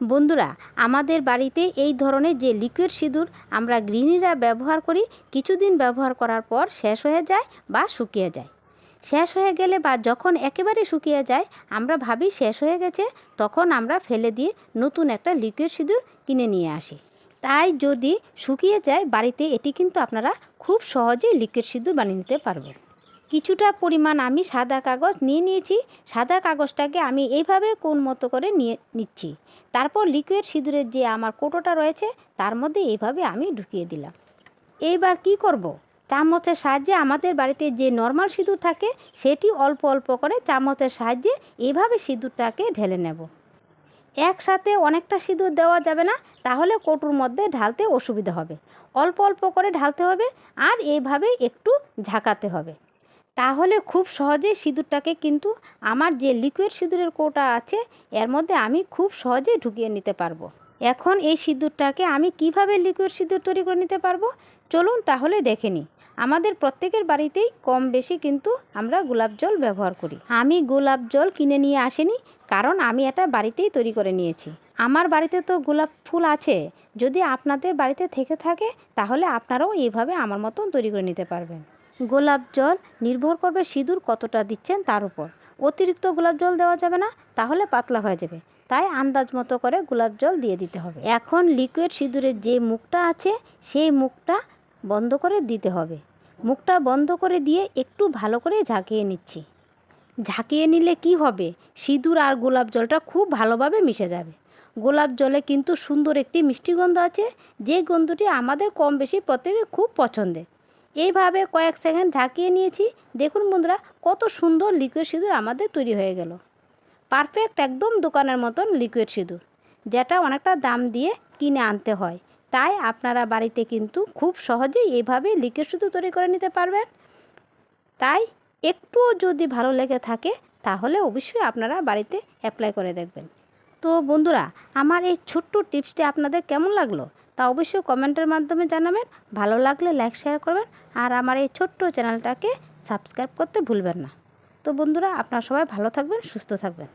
বন্ধুরা, আমাদের বাড়িতে এই ধরনের যে লিকুইড সিঁদুর আমরা গৃহিণীরা ব্যবহার করি, কিছুদিন ব্যবহার করার পর শেষ হয়ে যায় বা শুকিয়ে যায়। শেষ হয়ে গেলে বা যখন একেবারে শুকিয়ে যায় আমরা ভাবি শেষ হয়ে গেছে, তখন আমরা ফেলে দিয়ে নতুন একটা লিকুইড সিঁদুর কিনে নিয়ে আসি। তাই যদি শুকিয়ে যায় বাড়িতে, এটি কিন্তু আপনারা খুব সহজেই লিকুইড সিঁদুর বানিয়ে নিতে পারবেন। কিছুটা পরিমাণ আমি সাদা কাগজ নিয়ে নিয়েছি। সাদা কাগজটাকে আমি এইভাবে কোণ মতো করে নিয়ে নিচ্ছি। তারপর লিকুইড সিঁদুরের যে আমার কৌটোটা রয়েছে তার মধ্যে এইভাবে আমি ঢুকিয়ে দিলাম। এইবার কি করব, চামচের সাহায্যে আমাদের বাড়িতে যে নর্মাল সিঁদুর থাকে সেটি অল্প অল্প করে চামচের সাহায্যে এইভাবে সিঁদুরটাকে ঢেলে নেব। একসাথে অনেকটা সিঁদুর দেওয়া যাবে না, তাহলে কৌটোর মধ্যে ঢালতে অসুবিধা হবে। অল্প অল্প করে ঢালতে হবে আর এইভাবে একটু ঝাঁকাতে হবে। তাহলে খুব সহজেই সিঁদুরটাকে কিন্তু আমার যে লিকুইড সিঁদুরের কৌটা আছে এর মধ্যে আমি খুব সহজেই ঢুকিয়ে নিতে পারবো। এখন এই সিঁদুরটাকে আমি কিভাবে লিকুইড সিঁদুর তৈরি করে নিতে পারবো, চলুন তাহলে দেখে নিই। আমাদের প্রত্যেকের বাড়িতেই কম বেশি কিন্তু আমরা গোলাপ জল ব্যবহার করি। আমি গোলাপ জল কিনে নিয়ে আসিনি, কারণ আমি এটা বাড়িতেই তৈরি করে নিয়েছি। আমার বাড়িতে তো গোলাপ ফুল আছে। যদি আপনাদের বাড়িতে থেকে থাকে তাহলে আপনারাও এইভাবে আমার মতন তৈরি করে নিতে পারবেন। গোলাপ জল নির্ভর করবে সিঁদুর কতটা দিচ্ছেন তার উপর। অতিরিক্ত গোলাপ জল দেওয়া যাবে না, তাহলে পাতলা হয়ে যাবে। তাই আন্দাজ মতো করে গোলাপ জল দিয়ে দিতে হবে। এখন লিকুইড সিঁদুরের যে মুখটা আছে সেই মুখটা বন্ধ করে দিতে হবে। মুখটা বন্ধ করে দিয়ে একটু ভালো করে ঝাঁকিয়ে নিচ্ছি। ঝাঁকিয়ে নিলে কি হবে, সিঁদুর আর গোলাপ জলটা খুব ভালোভাবে মিশে যাবে। গোলাপ জলে কিন্তু সুন্দর একটি মিষ্টি গন্ধ আছে, যে গন্ধটি আমাদের কম বেশি প্রত্যেকের খুব পছন্দের। এইভাবে কয়েক সেকেন্ড ঝাঁকিয়ে নিয়েছি। দেখুন বন্ধুরা, কত সুন্দর লিকুইড সিঁদুর আমাদের তৈরি হয়ে গেল। পারফেক্ট একদম দোকানের মতন লিকুইড সিঁদুর, যেটা অনেকটা দাম দিয়ে কিনে আনতে হয়। তাই আপনারা বাড়িতে কিন্তু খুব সহজেই এইভাবে লিকুইড সিঁদুর তৈরি করে নিতে পারবেন। তাই একটুও যদি ভালো লেগে থাকে তাহলে অবশ্যই আপনারা বাড়িতে অ্যাপ্লাই করে দেখবেন। তো বন্ধুরা, আমার এই ছোট্ট টিপসটি আপনাদের কেমন লাগলো তা অবশ্যই কমেন্টের মাধ্যমে জানাবেন। ভালো লাগলে লাইক শেয়ার করবেন আর আমার এই ছোট্ট চ্যানেলটাকে সাবস্ক্রাইব করতে ভুলবেন না। তো বন্ধুরা, আপনারা সবাই ভালো থাকবেন, সুস্থ থাকবেন।